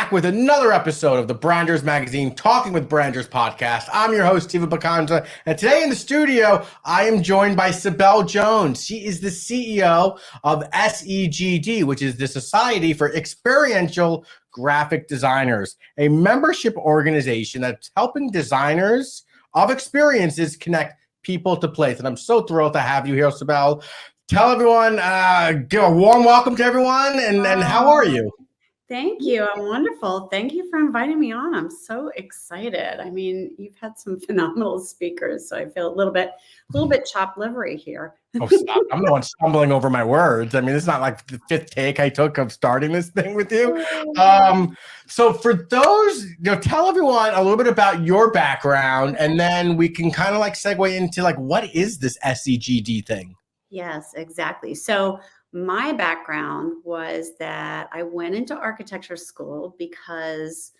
back with another episode of the Branders Magazine, Talking with Branders podcast. I'm your host, Tiva Bacandra, and today in the studio, I am joined by Cybelle Jones. She is the CEO of SEGD, which is the Society for Experiential Graphic Designers, a membership organization that's helping designers of experiences connect people to place. And I'm so thrilled to have you here, Cybelle. Tell everyone, give a warm welcome to everyone, and how are you? Thank you. I'm wonderful. Thank you for inviting me on. I'm so excited. I mean, you've had some phenomenal speakers, so I feel a little bit chopped livery here. Oh, stop. I'm the one stumbling over my words. I mean, it's not like the fifth take I took of starting this thing with you. So for those, tell everyone a little bit about your background, and then we can kind of like segue into like, what is this SEGD thing? Yes, exactly. So my background was that I went into architecture school because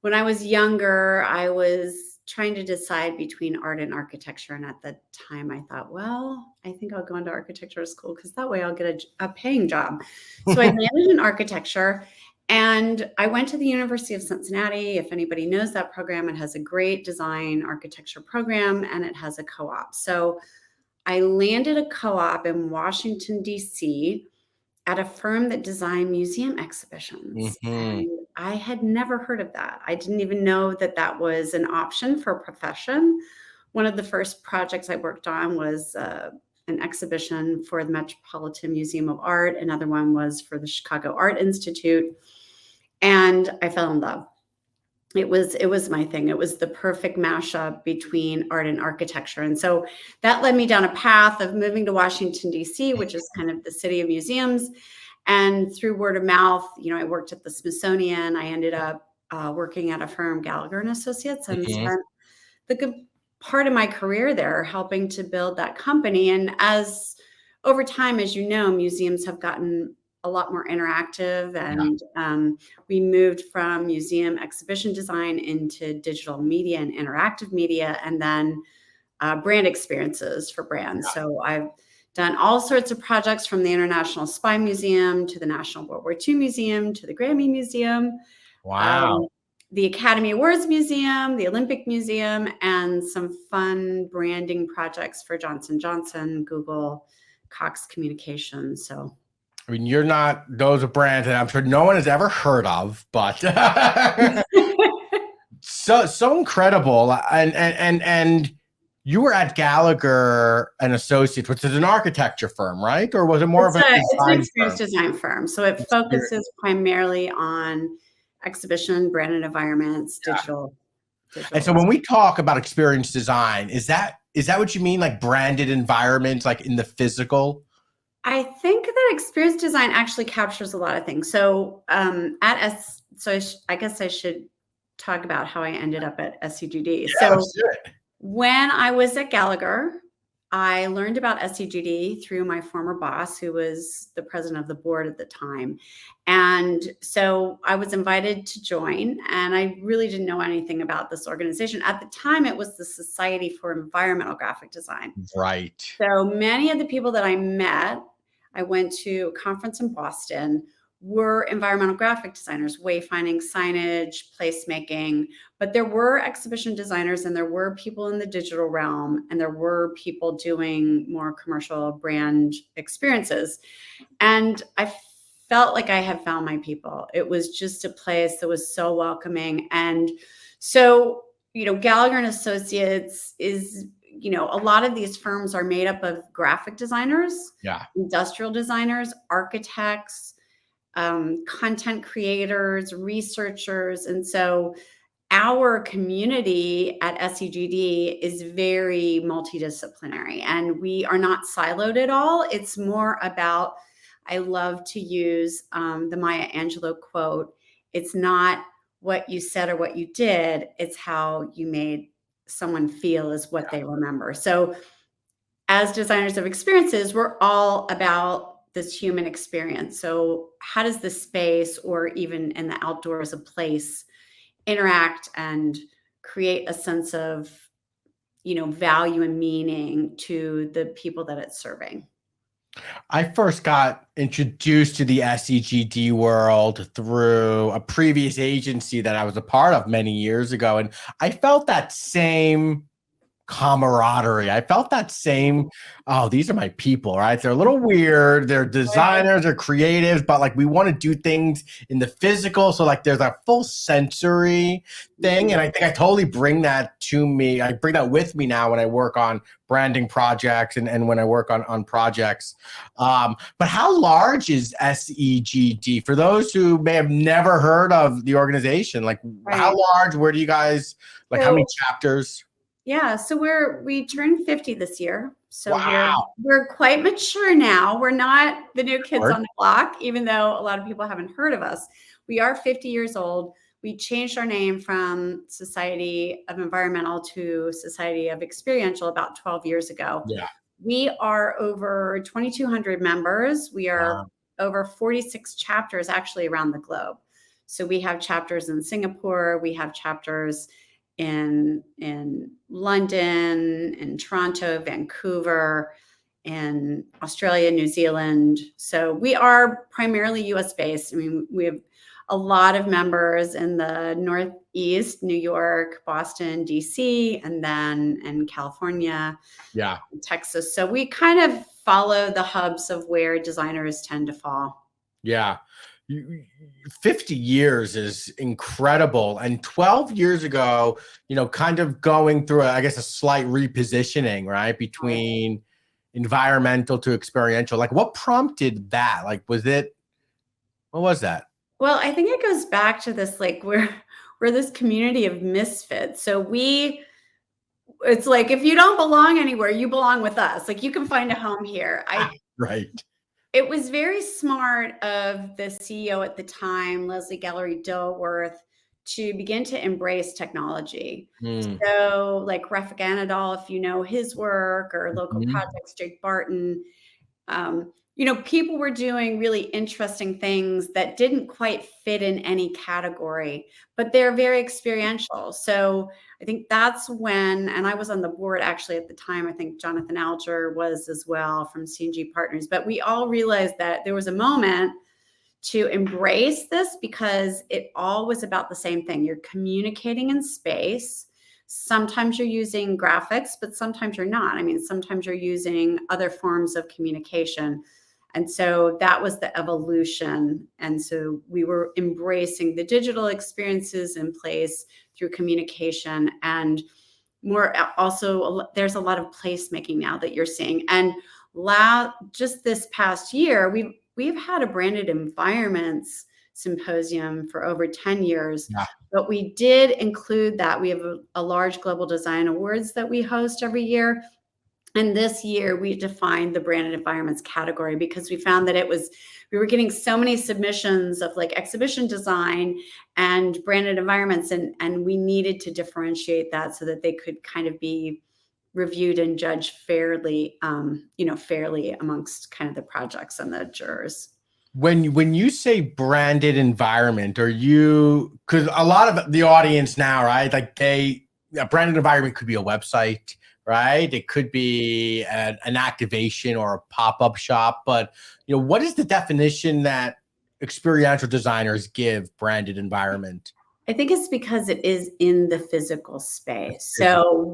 when I was younger, I was trying to decide between art and architecture. And at the time I thought, well, I think I'll go into architecture school because that way I'll get a paying job. So I landed in architecture and I went to the University of Cincinnati. If anybody knows that program, it has a great design architecture program and it has a co-op. So I landed a co-op in Washington, D.C. at a firm that designed museum exhibitions. And I had never heard of that. I didn't even know that that was an option for a profession. One of the first projects I worked on was an exhibition for the Metropolitan Museum of Art. Another one was for the Chicago Art Institute. And I fell in love. It was my thing. It was the perfect mashup between art and architecture. And so that led me down a path of moving to Washington, D.C., which is kind of the city of museums. And through word of mouth, I worked at the Smithsonian. I ended up working at a firm, Gallagher and Associates, and spent the good part of my career there helping to build that company. And as over time, as you know, museums have gotten a lot more interactive, and we moved from museum exhibition design into digital media and interactive media, and then brand experiences for brands. So I've done all sorts of projects, from the International Spy Museum to the National World War II Museum to the Grammy Museum. Wow. The Academy Awards Museum, the Olympic Museum, and some fun branding projects for Johnson & Johnson, Google, Cox Communications. So I mean, those are brands that I'm sure no one has ever heard of, but so incredible. And you were at Gallagher and Associates, which is an architecture firm, right? Or was it more of a it's an experience firm? Design firm. So it focuses primarily on exhibition, branded environments, digital. And so when we talk about experience design, is that what you mean, like branded environments, like in the physical? I think that experience design actually captures a lot of things. So I guess I should talk about how I ended up at SEGD. When I was at Gallagher, I learned about SEGD through my former boss, who was the president of the board at the time. And so I was invited to join, and I really didn't know anything about this organization. At the time, it was the Society for Environmental Graphic Design. Right. So many of the people that I met, I went to a conference in Boston, were environmental graphic designers, wayfinding, signage, placemaking, but there were exhibition designers, and there were people in the digital realm, and there were people doing more commercial brand experiences. And I felt like I had found my people. It was just a place that was so welcoming. And so, Gallagher and Associates is, a lot of these firms are made up of graphic designers, industrial designers, architects, content creators, researchers. And so our community at SEGD is very multidisciplinary, and we are not siloed at all. It's more about, I love to use the Maya Angelou quote, it's not what you said or what you did, it's how you made someone feel is what they remember. So as designers of experiences, we're all about this human experience. So how does the space, or even in the outdoors, a place, interact and create a sense of, value and meaning to the people that it's serving? I first got introduced to the SEGD world through a previous agency that I was a part of many years ago. And I felt that same camaraderie. I felt that same, oh, these are my people, right? They're a little weird. They're designers, they're creatives, but like we want to do things in the physical. So like there's a full sensory thing. And I think I totally bring that to me. I bring that with me now when I work on branding projects and when I work on projects. But how large is SEGD? For those who may have never heard of the organization, like how Right. large, where do you guys, like how many So chapters? yeah, so we turned 50 this year. So Wow. we're quite mature now. We're not the new kids Word. on the block, even though a lot of people haven't heard of us. We are 50 years old. We changed our name from Society of Environmental to Society of Experiential about 12 years ago. Yeah. We are over 2,200 members. We are Wow. over 46 chapters actually around the globe. So we have chapters in Singapore, we have chapters in London, in Toronto, Vancouver, in Australia, New Zealand. So we are primarily US based. I mean, we have a lot of members in the Northeast, New York, Boston, DC, and then in California, Yeah. Texas. So we kind of follow the hubs of where designers tend to fall. Yeah. 50 years is incredible. And 12 years ago, kind of going through, I guess, a slight repositioning, right? Between environmental to experiential. Like what prompted that? Like, what was that? Well, I think it goes back to this, like we're this community of misfits. So it's like if you don't belong anywhere, you belong with us. Like you can find a home here. Right. It was very smart of the CEO at the time, Leslie Gallery Dilworth, to begin to embrace technology. Hmm. So, like Refik Anadol, if you know his work, or local Mhm. projects, Jake Barton, people were doing really interesting things that didn't quite fit in any category, but they're very experiential. So I think that's when, and I was on the board actually at the time, I think Jonathan Alger was as well from C&G Partners, but we all realized that there was a moment to embrace this because it all was about the same thing. You're communicating in space. Sometimes you're using graphics, but sometimes you're not. I mean, sometimes you're using other forms of communication. And so that was the evolution. And so we were embracing the digital experiences in place through communication and more. Also, there's a lot of placemaking now that you're seeing. And just this past year, we've had a branded environments symposium for over 10 years, Yeah. but we did include that. We have a large global design awards that we host every year. And this year we defined the branded environments category because we found that we were getting so many submissions of like exhibition design and branded environments, and we needed to differentiate that so that they could kind of be reviewed and judged fairly, fairly amongst kind of the projects and the jurors. When you say branded environment, because a lot of the audience now, right? Like a branded environment could be a website, right? It could be an activation or a pop-up shop. But what is the definition that experiential designers give branded environment? I think it's because it is in the physical space. So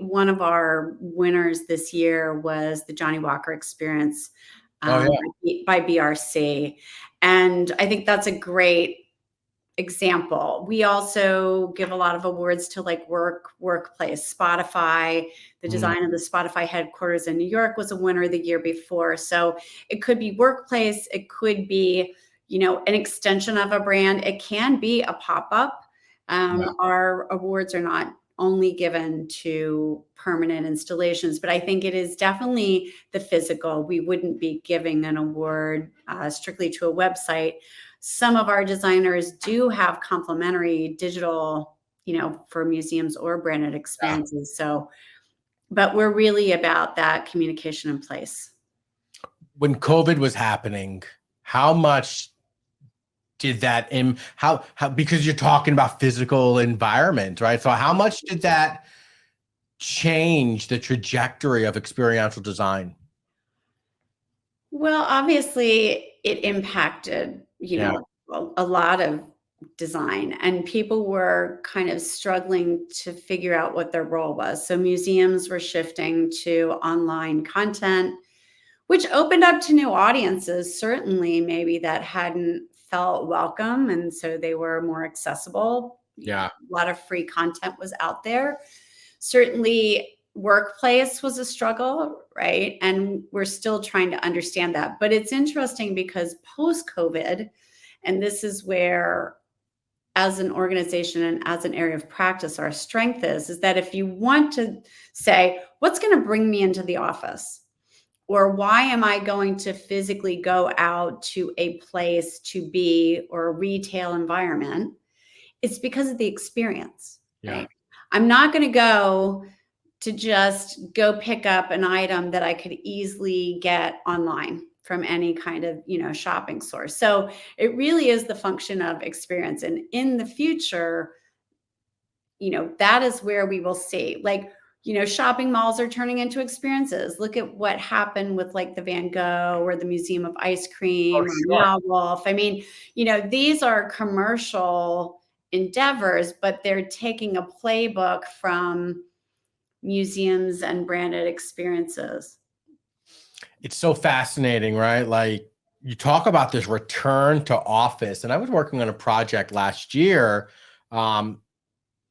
one of our winners this year was the Johnny Walker Experience, Oh yeah. by BRC. And I think that's a great example. We also give a lot of awards to like workplace. Spotify, the design of the Spotify headquarters in New York was a winner the year before. So it could be workplace, it could be, an extension of a brand. It can be a pop-up. Yeah. Our awards are not only given to permanent installations, but I think it is definitely the physical. We wouldn't be giving an award strictly to a website. Some of our designers do have complementary digital, for museums or branded experiences. So, but we're really about that communication in place. When COVID was happening, how much did that how because you're talking about physical environment, right? So how much did that change the trajectory of experiential design? Well, obviously, it impacted, Yeah. a lot of design, and people were kind of struggling to figure out what their role was. So museums were shifting to online content, which opened up to new audiences, certainly maybe that hadn't felt welcome, and so they were more accessible. Yeah. A lot of free content was out there. Certainly, workplace was a struggle, right? And we're still trying to understand that. But it's interesting because post COVID, and this is where, as an organization and as an area of practice, our strength is that if you want to say, what's going to bring me into the office? Or why am I going to physically go out to a place to be or a retail environment? It's because of the experience, Yeah. right? I'm not going to go to just go pick up an item that I could easily get online from any kind of, shopping source. So it really is the function of experience. And in the future, that is where we will see, like, shopping malls are turning into experiences. Look at what happened with like the Van Gogh or the Museum of Ice Oh, Cream or sure. Meow Wolf. I mean, these are commercial endeavors, but they're taking a playbook from museums and branded experiences. It's so fascinating, right? Like you talk about this return to office, and I was working on a project last year um,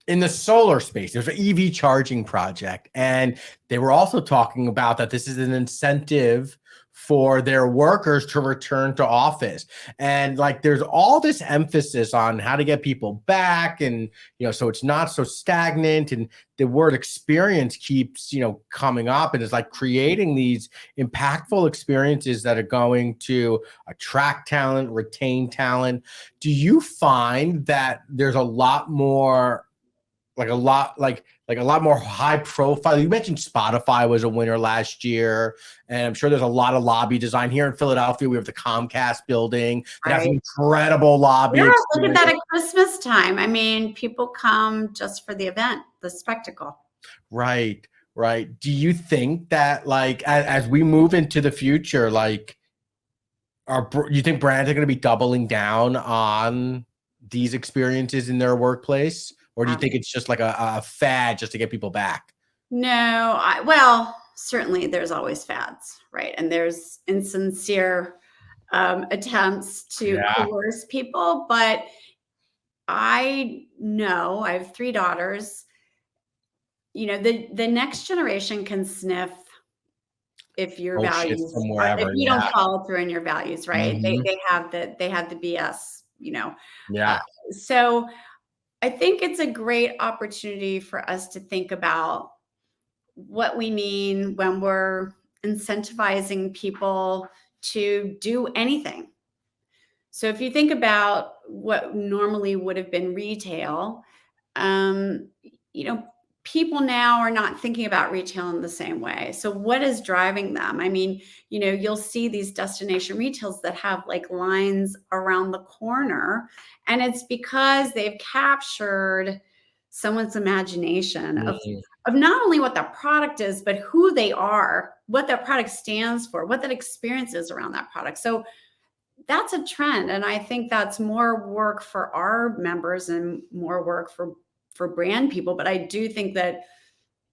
in the solar space. There's an EV charging project, and they were also talking about that this is an incentive for their workers to return to office. And like there's all this emphasis on how to get people back, and so it's not so stagnant, and the word experience keeps coming up, and it's like creating these impactful experiences that are going to attract talent, retain talent. Do you find that there's a lot more, like a lot more high profile? You mentioned Spotify was a winner last year, and I'm sure there's a lot of lobby design here in Philadelphia. We have the Comcast building that has an Right. incredible lobby Yeah, look at experience. that at Christmas time. I mean, people come just for the event, the spectacle. Right, right. Do you think that like as we move into the future, like you think brands are going to be doubling down on these experiences in their workplace, or do you think it's just like a fad just to get people back? No, well, certainly there's always fads, right? And there's insincere attempts to Yeah. coerce people. But I know I have three daughters. The next generation can sniff if your Bullshit values from are, if wherever. you Yeah. don't follow through in your values, right? They Hmm. they have the BS. Uh, Yeah. so I think it's a great opportunity for us to think about what we mean when we're incentivizing people to do anything. So if you think about what normally would have been retail, um, you know, people now are not thinking about retail in the same way. So what is driving them? I mean, you'll see these destination retails that have like lines around the corner, and it's because they've captured someone's imagination Mhm. of not only what that product is, but who they are, what that product stands for, what that experience is around that product. So that's a trend, and I think that's more work for our members and more work for brand people. But I do think that,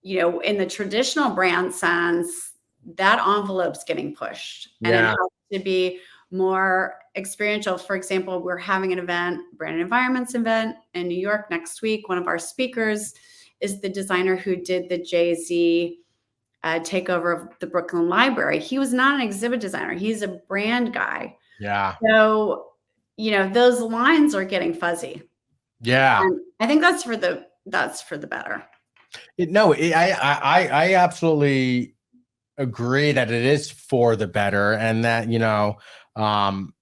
in the traditional brand sense, that envelope's getting pushed, and it Yeah. has to be more experiential. For example, we're having an event, brand environments event in New York next week. One of our speakers is the designer who did the Jay-Z takeover of the Brooklyn Library. He was not an exhibit designer. He's a brand guy. Yeah. So, those lines are getting fuzzy. Yeah. And I think that's for the better. I absolutely agree that it is for the better, and that um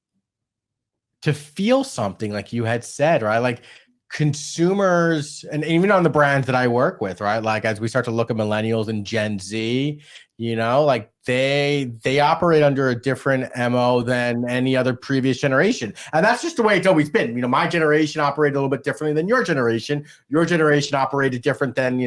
to feel something like you had said, right? Like consumers, and even on the brands that I work with, right? Like as we start to look at millennials and Gen Z, like they operate under a different MO than any other previous generation. And that's just the way it's always been. My generation operated a little bit differently than your generation. Your generation operated different than,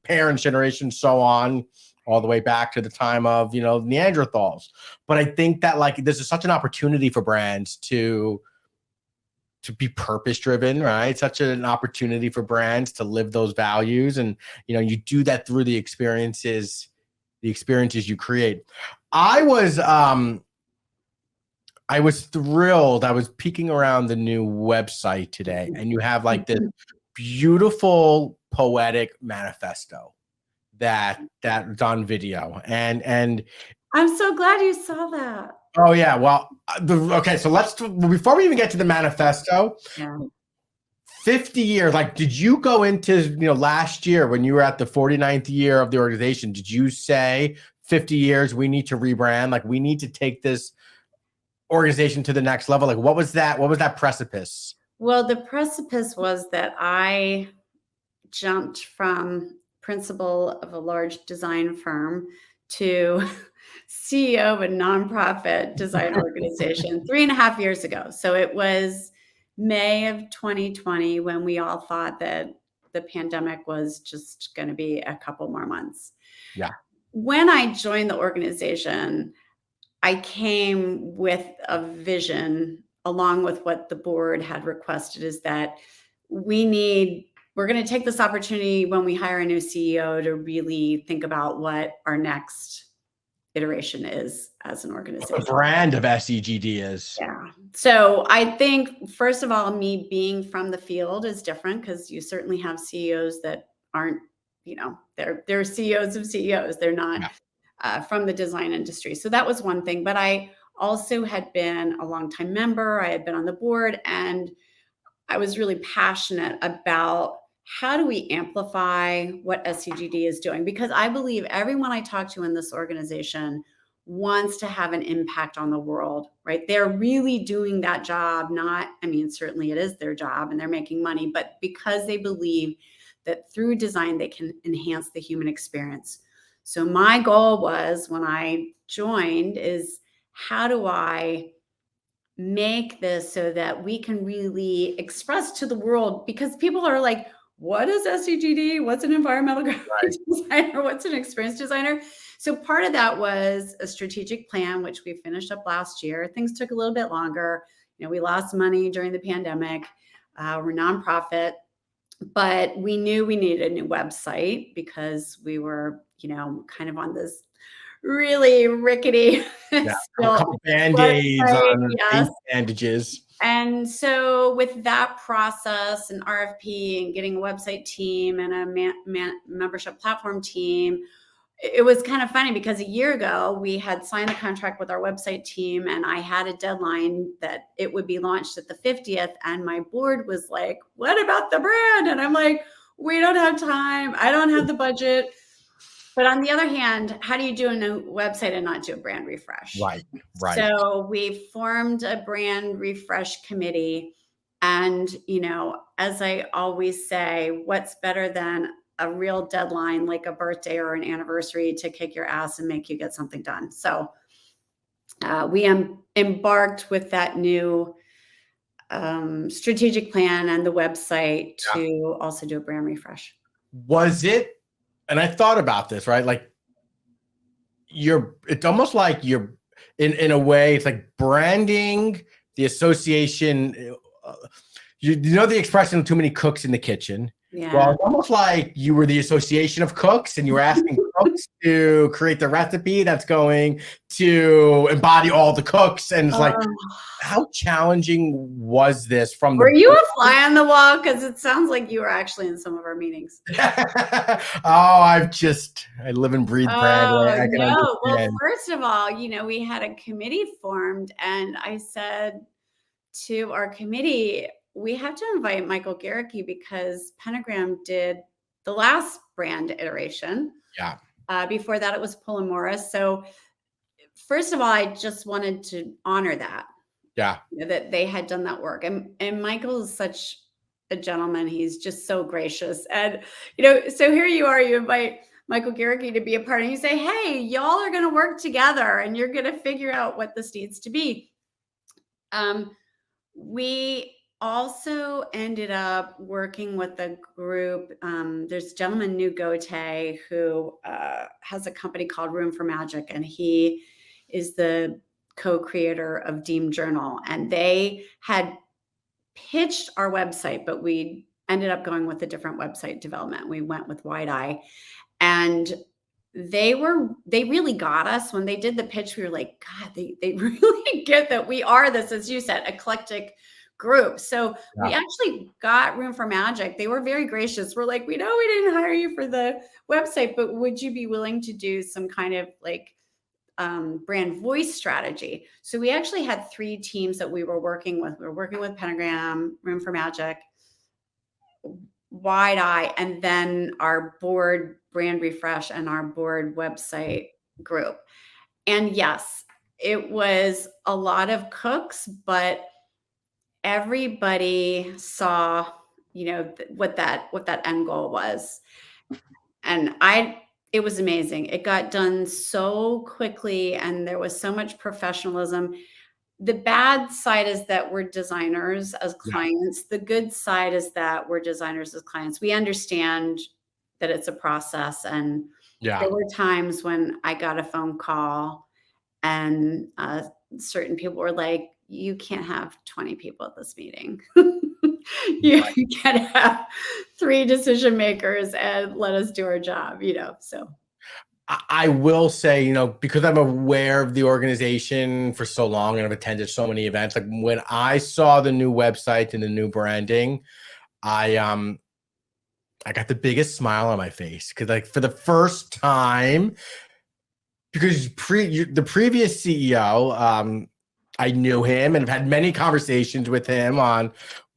parents' generation, so on all the way back to the time of, Neanderthals. But I think that like this is such an opportunity for brands to be purpose driven, right? Such an opportunity for brands to live those values. And, you do that through the experiences you create. I was thrilled. I was peeking around the new website today, and you have like this beautiful poetic manifesto that's on video. And I'm so glad you saw that. oh yeah, well, okay. So before we even get to the manifesto, Yeah. 50 years. Like, did you go into last year when you were at the 49th year of the organization? Did you say 50 years? We need to rebrand. Like, we need to take this organization to the next level. Like, what was that? What was that precipice? Well, the precipice was that I jumped from principal of a large design firm to CEO of a nonprofit design organization 3.5 years ago. So it was May of 2020 when we all thought that the pandemic was just going to be a couple more months. Yeah. When I joined the organization, I came with a vision along with what the board had requested, is that we're going to take this opportunity when we hire a new CEO to really think about what our next iteration is as an organization. The brand of SEGD is. Yeah. So I think, first of all, me being from the field is different, because you certainly have CEOs that aren't, they're CEOs of CEOs. They're not from the design industry. So that was one thing. But I also had been a longtime member. I had been on the board, and I was really passionate about how do we amplify what SEGD is doing? Because I believe everyone I talk to in this organization wants to have an impact on the world, right? They're really doing that job. Certainly it is their job and they're making money, but because they believe that through design, they can enhance the human experience. So my goal was, when I joined, is how do I make this so that we can really express to the world? Because people are like, what is SEGD? What's an environmental graphic designer? What's an experience designer? So part of that was a strategic plan, which we finished up last year. Things took a little bit longer. We lost money during the pandemic. We're nonprofit, but we knew we needed a new website because we were, kind of on this really rickety a couple Band-Aids on bandages. And so with that process and RFP and getting a website team and a membership platform team, it was kind of funny because a year ago we had signed a contract with our website team, and I had a deadline that it would be launched at the 50th. And my board was like, what about the brand? And I'm like, we don't have time. I don't have the budget. But on the other hand, how do you do a new website and not do a brand refresh? Right. So we formed a brand refresh committee. And, as I always say, what's better than a real deadline, like a birthday or an anniversary, to kick your ass and make you get something done? So we embarked with that new strategic plan and the website to also do a brand refresh. Was it? And I thought about this, right? Like it's almost like you're in a way, it's like branding the association. The expression, too many cooks in the kitchen. Yeah. Well, it's almost like you were the association of cooks, and you were asking cooks to create the recipe that's going to embody all the cooks. And it's like, how challenging was this Were you a fly on the wall? Because it sounds like you were actually in some of our meetings. I live and breathe brand. I can understand. Well, first of all, we had a committee formed, and I said to our committee, we have to invite Michael Garricky because Pentagram did the last brand iteration. Yeah. Before that, it was Pull & Morris. So first of all, I just wanted to honor that. Yeah. That they had done that work. And Michael is such a gentleman. He's just so gracious. And, so here you are, you invite Michael Garricky to be a part, and you say, hey, y'all are going to work together and you're going to figure out what this needs to be. We also ended up working with a group. There's a gentleman, New Gote, who has a company called Room for Magic, and he is the co-creator of Deem Journal. And they had pitched our website, but we ended up going with a different website development. We went with Wide Eye, and they really got us when they did the pitch. We were like, God, they really get that we are this, as you said, eclectic group. So we actually got Room for Magic. They were very gracious. We're like, we know we didn't hire you for the website, but would you be willing to do some kind of like brand voice strategy? So we actually had 3 teams that we were working with. We were working with Pentagram, Room for Magic, Wide Eye, and then our board brand refresh and our board website group. And yes, it was a lot of cooks, but everybody saw, what that end goal was. And it was amazing. It got done so quickly, and there was so much professionalism. The bad side is that we're designers as clients. The good side is that we're designers as clients. We understand that it's a process. And there were times when I got a phone call and certain people were like, you can't have 20 people at this meeting. You can't have 3 decision makers and let us do our job, so. I will say, because I'm aware of the organization for so long and I've attended so many events, like when I saw the new website and the new branding, I got the biggest smile on my face because, like, for the first time, because the previous CEO, I knew him and have had many conversations with him on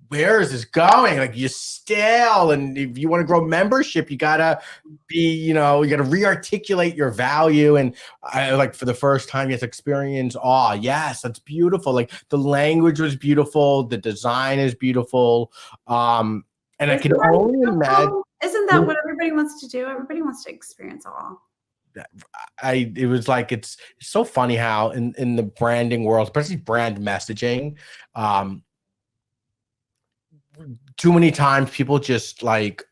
where is this going? Like, you're stale, and if you want to grow membership, you gotta be, you gotta re-articulate your value. And I, like, for the first time, you have to experience awe. Yes, that's beautiful. Like, the language was beautiful, the design is beautiful. And I can only imagine. Isn't that what everybody wants to do? Everybody wants to experience awe. It was like, it's so funny how in the branding world, especially brand messaging, too many times people just like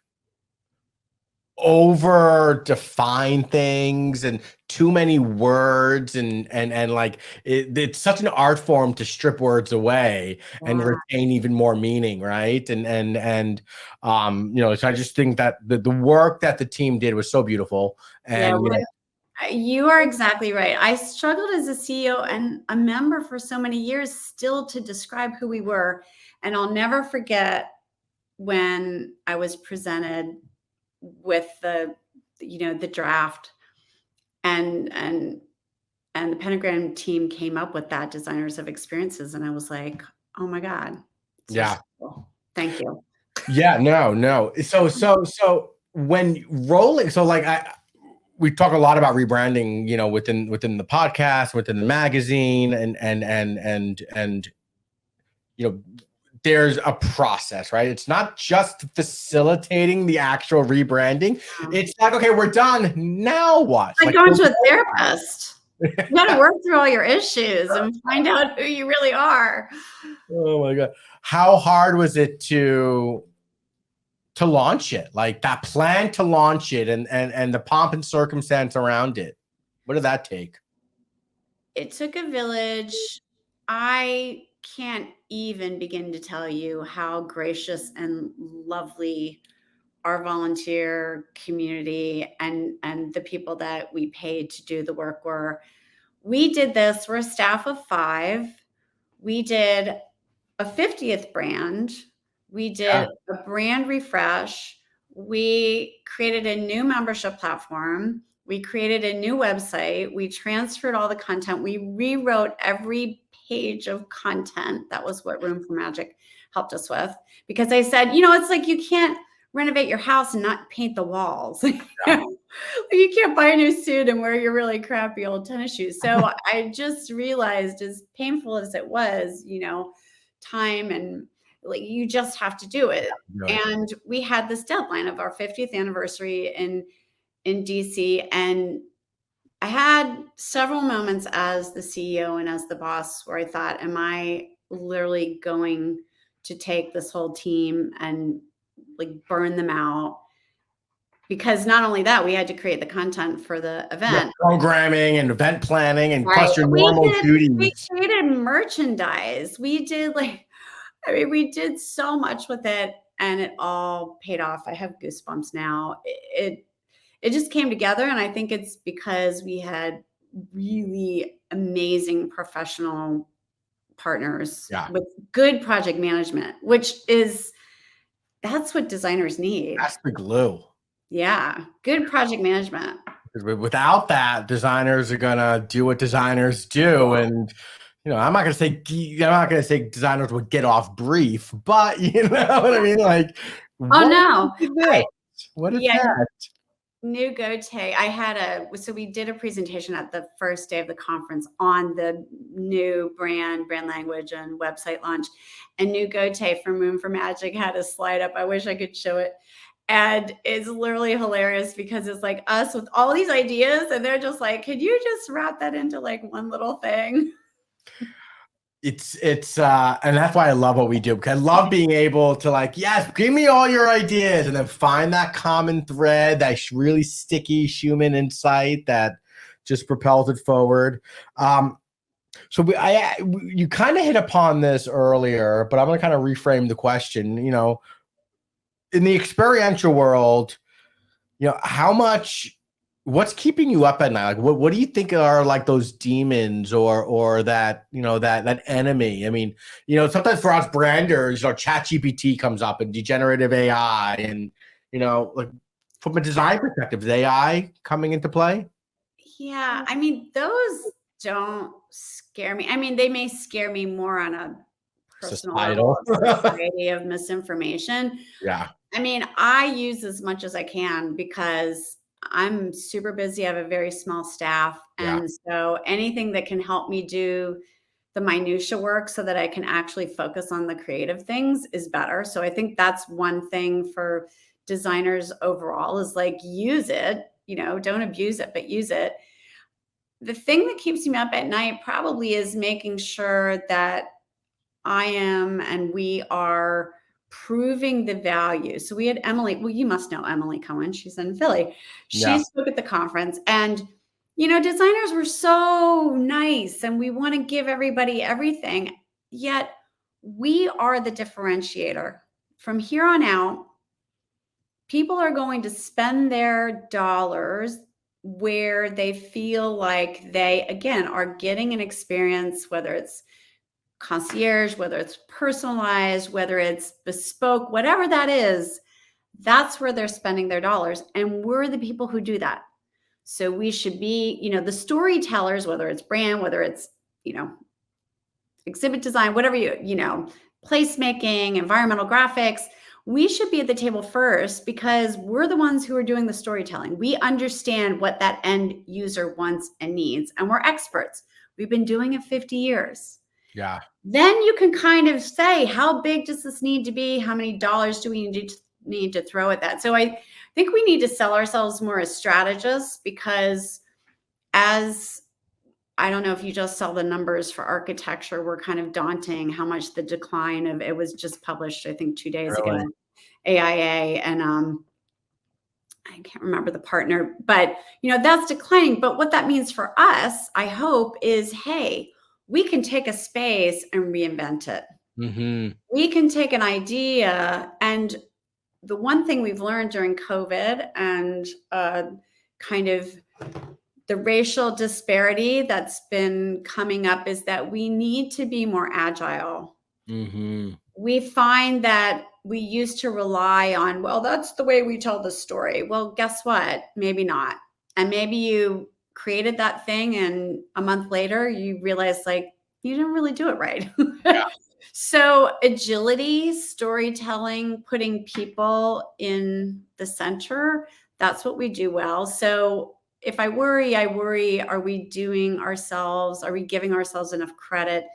over define things and too many words and like it's such an art form to strip words away and retain even more meaning, right? And so I just think that the work that the team did was so beautiful. And you are exactly right. I struggled as a CEO and a member for so many years still to describe who we were. And I'll never forget when I was presented with the draft, and the Pentagram team came up with that, designers of experiences. And I was like, oh my God. So cool. Thank you. Yeah, no. So when rolling, so like we talk a lot about rebranding, within the podcast, within the magazine, and there's a process, right? It's not just facilitating the actual rebranding. It's like, okay, we're done. Now what? Like going to a therapist. You got to work through all your issues and find out who you really are. Oh my God. How hard was it to launch it? Like that plan to launch it and the pomp and circumstance around it. What did that take? It took a village. I can't even begin to tell you how gracious and lovely our volunteer community and the people that we paid to do the work were. We did this. We're a staff of 5. We did a 50th brand. We did a brand refresh. We created a new membership platform. We created a new website. We transferred all the content. We rewrote every page of content. That was what Room for Magic helped us with. Because I said, it's like you can't renovate your house and not paint the walls. You can't buy a new suit and wear your really crappy old tennis shoes. So I just realized, as painful as it was, time and like you just have to do it. And we had this deadline of our 50th anniversary in DC. And I had several moments as the CEO and as the boss where I thought, am I literally going to take this whole team and like burn them out. Because not only that, we had to create the content for the event. Programming and event planning and Right. plus your normal We duties. created merchandise. We did we did so much with it, and it all paid off. I have goosebumps now. It just came together, and I think it's because we had really amazing professional partners with good project management, that's what designers need. That's the glue. Yeah, good project management. Without that, designers are gonna do what designers do, and I'm not gonna say designers would get off brief, but you know what I mean. Like, no, what is that? New Gote. So we did a presentation at the first day of the conference on the new brand language and website launch. And New Gote from Room for Magic had a slide up. I wish I could show it. And it's literally hilarious because it's like us with all these ideas, and they're just like, could you just wrap that into like one little thing? It's and that's why I love what we do, because I love being able to like, yes, give me all your ideas, and then find that common thread, that really sticky human insight that just propels it forward. So you kind of hit upon this earlier, but I'm going to kind of reframe the question. In the experiential world, what's keeping you up at night? Like, what do you think are like those demons or that, that enemy? I mean, sometimes for us branders, ChatGPT comes up and generative AI and, like from a design perspective, is AI coming into play? Yeah. I mean, those don't scare me. I mean, they may scare me more on a personal level of society of misinformation. Yeah. I mean, I use as much as I can because I'm super busy. I have a very small staff. And so anything that can help me do the minutia work so that I can actually focus on the creative things is better. So I think that's one thing for designers overall is like, use it, don't abuse it, but use it. The thing that keeps me up at night probably is making sure that I am and we are proving the value. So we had Emily, well, you must know Emily Cohen. She's in Philly. She spoke at the conference, and designers were so nice and we want to give everybody everything. Yet we are the differentiator. From here on out, people are going to spend their dollars where they feel like they, again, are getting an experience, whether it's concierge, whether it's personalized, whether it's bespoke, whatever that is, that's where they're spending their dollars. And we're the people who do that. So we should be, the storytellers, whether it's brand, whether it's, exhibit design, whatever placemaking, environmental graphics, we should be at the table first because we're the ones who are doing the storytelling. We understand what that end user wants and needs, and we're experts. We've been doing it 50 years. Yeah. Then you can kind of say, how big does this need to be? How many dollars do we need to throw at that? So I think we need to sell ourselves more as strategists because I don't know if you just saw the numbers for architecture were kind of daunting, how much the decline of it was just published, I think 2 days ago, AIA, and I can't remember the partner, but that's declining. But what that means for us, I hope, is, hey, we can take a space and reinvent it. Mm-hmm. We can take an idea, and the one thing we've learned during COVID and kind of the racial disparity that's been coming up is that we need to be more agile. Mm-hmm. We find that we used to rely on, well, that's the way we tell the story. Well, guess what? Maybe not. And maybe you created that thing and a month later you realize like you didn't really do it right. Yeah. So agility, storytelling, putting people in the center, that's what we do well. So if I worry, are we giving ourselves enough credit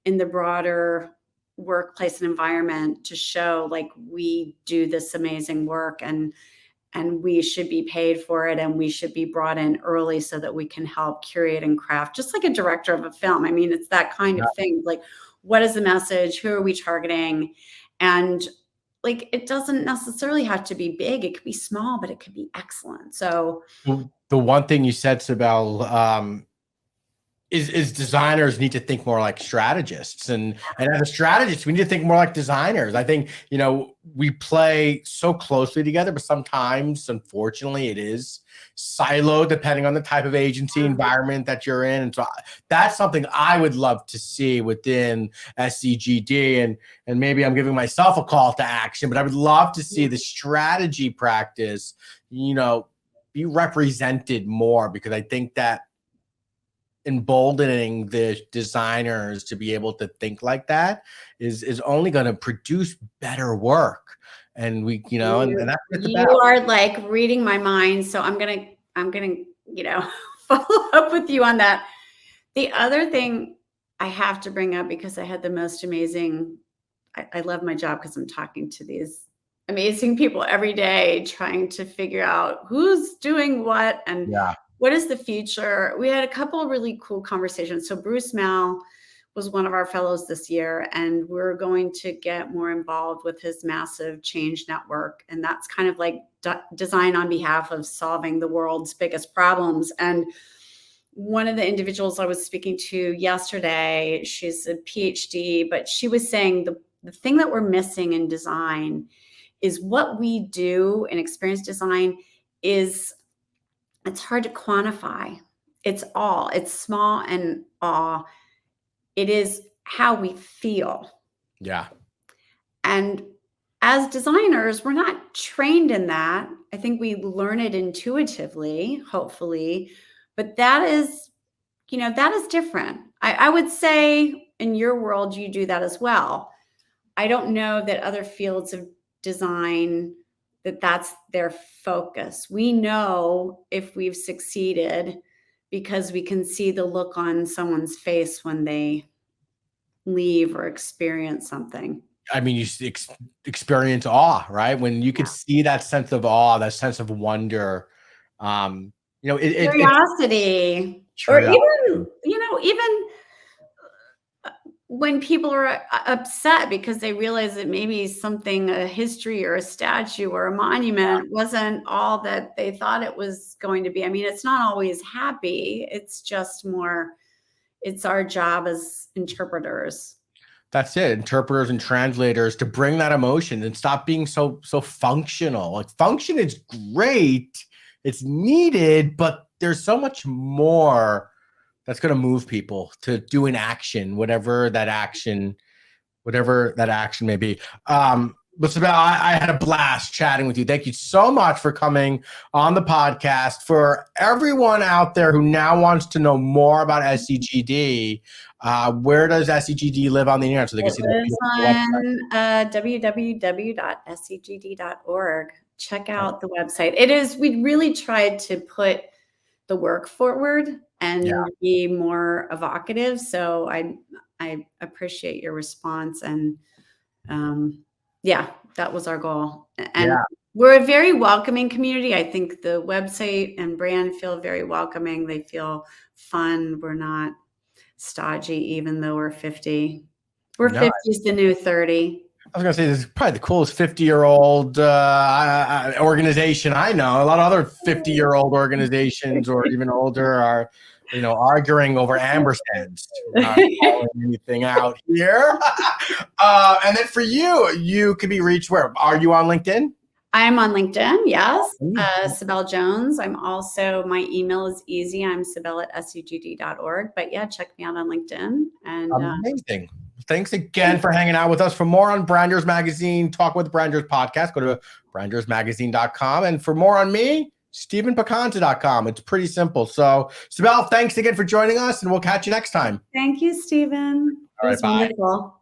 in the broader workplace and environment to show like we do this amazing work and we should be paid for it and we should be brought in early so that we can help curate and craft, just like a director of a film. I mean, it's that kind of thing. Like, what is the message? Who are we targeting? And like, it doesn't necessarily have to be big. It could be small, but it could be excellent. So The one thing you said, Cybelle, is designers need to think more like strategists, and as a strategist, we need to think more like designers. I think, we play so closely together, but sometimes, unfortunately, it is siloed depending on the type of agency environment that you're in. And so that's something I would love to see within SEGD, and maybe I'm giving myself a call to action, but I would love to see the strategy practice, be represented more, because I think that emboldening the designers to be able to think like that is only going to produce better work. And we, and that's what it's about. You are like reading my mind. So I'm gonna, follow up with you on that. The other thing I have to bring up, because I had the most amazing, I love my job because I'm talking to these amazing people every day, trying to figure out who's doing what and what is the future. We had a couple of really cool conversations. So Bruce Mal was one of our fellows this year, and we're going to get more involved with his massive change network. And that's kind of like design on behalf of solving the world's biggest problems. And one of the individuals I was speaking to yesterday, she's a PhD, but she was saying the thing that we're missing in design is what we do in experience design is, it's hard to quantify. It's small and awe. It is how we feel. Yeah. And as designers, we're not trained in that. I think we learn it intuitively, hopefully, but that is different. I would say in your world, you do that as well. I don't know that other fields of design, that's their focus. We know if we've succeeded because we can see the look on someone's face when they leave or experience something. I mean, you experience awe, right? When you could see that sense of awe, that sense of wonder, curiosity, or even when people are upset because they realize that maybe something, a history or a statue or a monument, wasn't all that they thought it was going to be. I mean, it's not always happy. It's just more, it's our job as interpreters. That's it. Interpreters and translators, to bring that emotion and stop being so functional. Like, function is great. It's needed, but there's so much more that's going to move people to do an action, whatever that action may be. But Cybelle, I had a blast chatting with you. Thank you so much for coming on the podcast. For everyone out there who now wants to know more about SEGD, where does SEGD live on the internet? So they can see on www.segd.org. Check out the website. We really tried to put the work forward and be more evocative. So I appreciate your response. And that was our goal. And we're a very welcoming community. I think the website and brand feel very welcoming. They feel fun. We're not stodgy, even though we're 50. 50 is the new 30. I was going to say, this is probably the coolest 50-year-old organization I know. A lot of other 50-year-old organizations or even older are, arguing over ampersands. Not calling anything out here. And then for you can be reached where? Are you on LinkedIn? I'm on LinkedIn, yes. Cybelle Jones. I'm also, my email is easy. I'm cybelle@segd.org. But check me out on LinkedIn. And amazing. Thanks again for hanging out with us. For more on Branders Magazine, Talk with Branders podcast, go to brandersmagazine.com. And for more on me, StephenPacanza.com. It's pretty simple. So, Cybelle, thanks again for joining us, and we'll catch you next time. Thank you, Stephen. All right, bye. Wonderful.